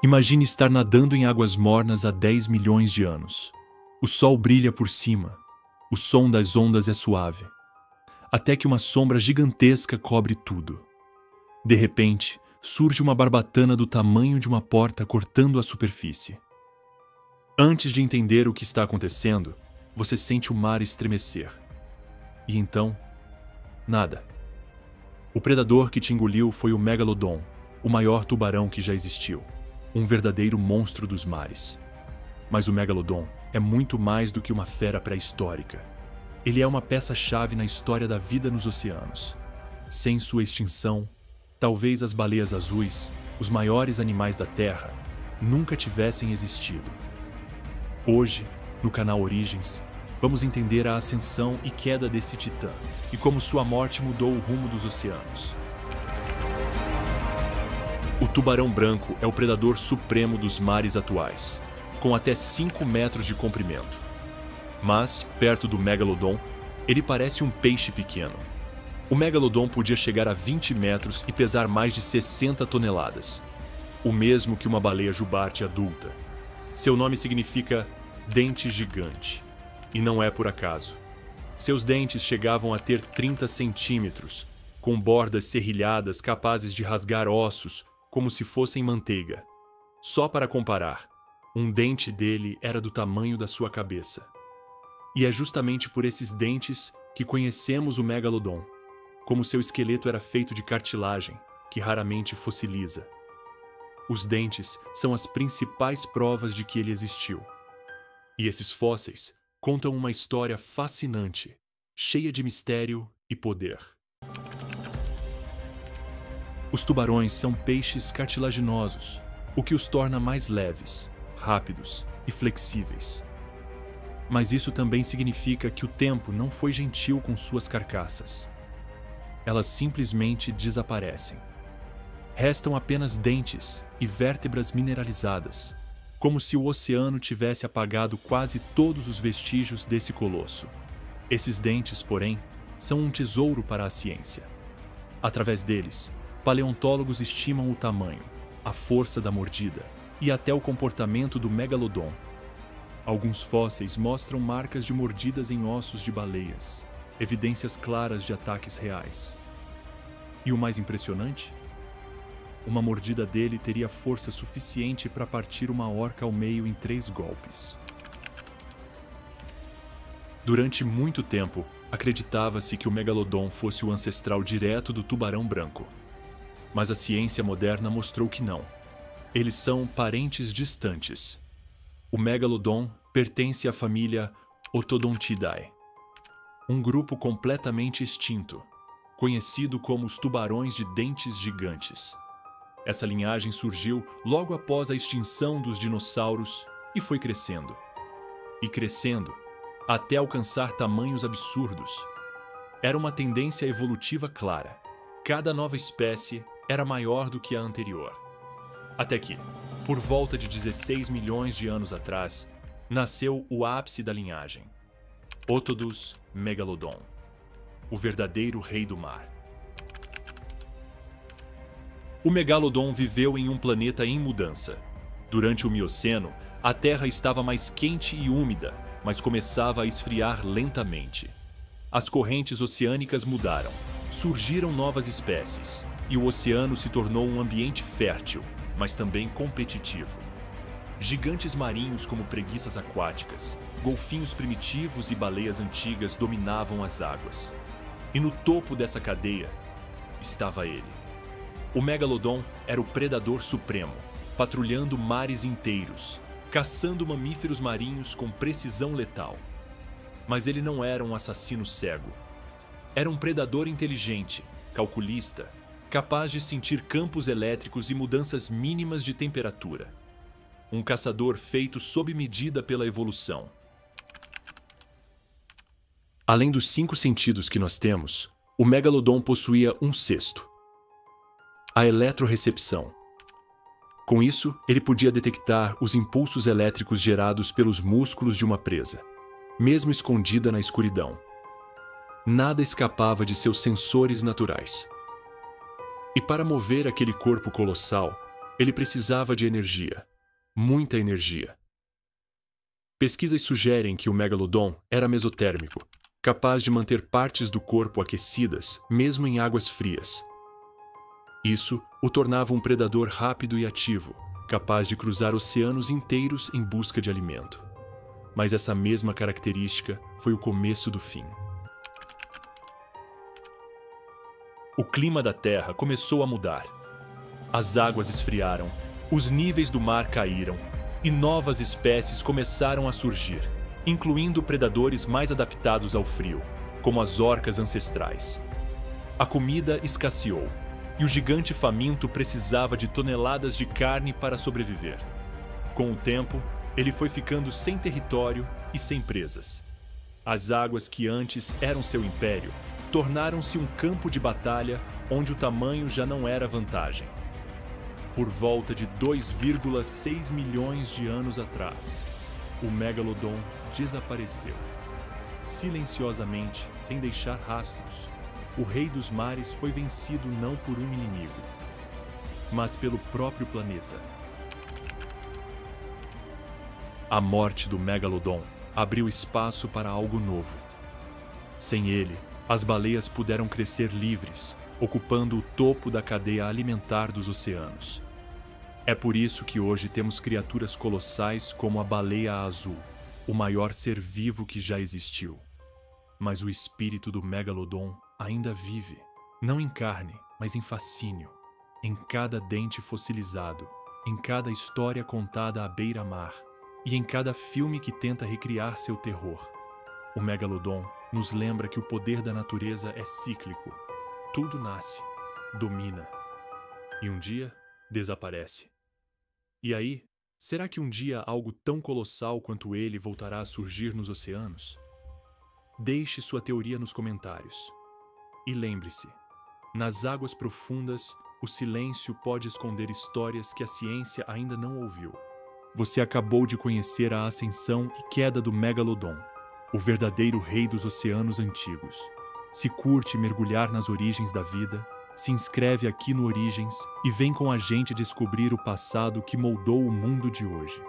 Imagine estar nadando em águas mornas há 10 milhões de anos. O sol brilha por cima. O som das ondas é suave. Até que uma sombra gigantesca cobre tudo. De repente, surge uma barbatana do tamanho de uma porta cortando a superfície. Antes de entender o que está acontecendo, você sente o mar estremecer. E então, nada. O predador que te engoliu foi o Megalodon, o maior tubarão que já existiu. Um verdadeiro monstro dos mares. Mas o Megalodon é muito mais do que uma fera pré-histórica. Ele é uma peça-chave na história da vida nos oceanos. Sem sua extinção, talvez as baleias azuis, os maiores animais da Terra, nunca tivessem existido. Hoje, no canal Origens, vamos entender a ascensão e queda desse titã e como sua morte mudou o rumo dos oceanos. O tubarão branco é o predador supremo dos mares atuais, com até 5 metros de comprimento. Mas, perto do Megalodon, ele parece um peixe pequeno. O Megalodon podia chegar a 20 metros e pesar mais de 60 toneladas, o mesmo que uma baleia jubarte adulta. Seu nome significa dente gigante, e não é por acaso. Seus dentes chegavam a ter 30 centímetros, com bordas serrilhadas capazes de rasgar ossos como se fossem manteiga. Só para comparar, um dente dele era do tamanho da sua cabeça. E é justamente por esses dentes que conhecemos o Megalodon, como seu esqueleto era feito de cartilagem, que raramente fossiliza. Os dentes são as principais provas de que ele existiu. E esses fósseis contam uma história fascinante, cheia de mistério e poder. Os tubarões são peixes cartilaginosos, o que os torna mais leves, rápidos e flexíveis. Mas isso também significa que o tempo não foi gentil com suas carcaças. Elas simplesmente desaparecem. Restam apenas dentes e vértebras mineralizadas, como se o oceano tivesse apagado quase todos os vestígios desse colosso. Esses dentes, porém, são um tesouro para a ciência. Através deles, paleontólogos estimam o tamanho, a força da mordida e até o comportamento do Megalodon. Alguns fósseis mostram marcas de mordidas em ossos de baleias, evidências claras de ataques reais. E o mais impressionante? Uma mordida dele teria força suficiente para partir uma orca ao meio em 3 golpes. Durante muito tempo, acreditava-se que o Megalodon fosse o ancestral direto do tubarão branco. Mas a ciência moderna mostrou que não. Eles são parentes distantes. O Megalodon pertence à família Otodontidae, um grupo completamente extinto, conhecido como os tubarões de dentes gigantes. Essa linhagem surgiu logo após a extinção dos dinossauros e foi crescendo. E crescendo, até alcançar tamanhos absurdos. Era uma tendência evolutiva clara. Cada nova espécie era maior do que a anterior. Até que, por volta de 16 milhões de anos atrás, nasceu o ápice da linhagem. Otodus Megalodon, o verdadeiro rei do mar. O Megalodon viveu em um planeta em mudança. Durante o Mioceno, a Terra estava mais quente e úmida, mas começava a esfriar lentamente. As correntes oceânicas mudaram, surgiram novas espécies, e o oceano se tornou um ambiente fértil, mas também competitivo. Gigantes marinhos como preguiças aquáticas, golfinhos primitivos e baleias antigas dominavam as águas. E no topo dessa cadeia estava ele. O Megalodon era o predador supremo, patrulhando mares inteiros, caçando mamíferos marinhos com precisão letal. Mas ele não era um assassino cego. Era um predador inteligente, calculista, capaz de sentir campos elétricos e mudanças mínimas de temperatura. Um caçador feito sob medida pela evolução. Além dos 5 sentidos que nós temos, o Megalodon possuía um sexto: a eletrorecepção. Com isso, ele podia detectar os impulsos elétricos gerados pelos músculos de uma presa, mesmo escondida na escuridão. Nada escapava de seus sensores naturais. E para mover aquele corpo colossal, Ele precisava de energia. Muita energia. Pesquisas sugerem que o megalodon era mesotérmico, capaz de manter partes do corpo aquecidas mesmo em águas frias. Isso o tornava um predador rápido e ativo, capaz de cruzar oceanos inteiros em busca de alimento. Mas essa mesma característica foi o começo do fim. O clima da Terra começou a mudar. As águas esfriaram, os níveis do mar caíram e novas espécies começaram a surgir, incluindo predadores mais adaptados ao frio, como as orcas ancestrais. A comida escasseou e o gigante faminto precisava de toneladas de carne para sobreviver. Com o tempo, ele foi ficando sem território e sem presas. As águas que antes eram seu império tornaram-se um campo de batalha onde o tamanho já não era vantagem. Por volta de 2,6 milhões de anos atrás, o megalodon desapareceu. Silenciosamente, sem deixar rastros, o rei dos mares foi vencido não por um inimigo, mas pelo próprio planeta. A morte do megalodon abriu espaço para algo novo. Sem ele, as baleias puderam crescer livres, ocupando o topo da cadeia alimentar dos oceanos. É por isso que hoje temos criaturas colossais como a baleia azul, o maior ser vivo que já existiu. Mas o espírito do megalodon ainda vive, não em carne, mas em fascínio, em cada dente fossilizado, em cada história contada à beira-mar e em cada filme que tenta recriar seu terror. O megalodon nos lembra que o poder da natureza é cíclico. Tudo nasce, domina e um dia desaparece. E aí, será que um dia algo tão colossal quanto ele voltará a surgir nos oceanos? Deixe sua teoria nos comentários. E lembre-se, nas águas profundas, o silêncio pode esconder histórias que a ciência ainda não ouviu. Você acabou de conhecer a ascensão e queda do megalodon, o verdadeiro rei dos oceanos antigos. Se curte mergulhar nas origens da vida, se inscreve aqui no Origens e vem com a gente descobrir o passado que moldou o mundo de hoje.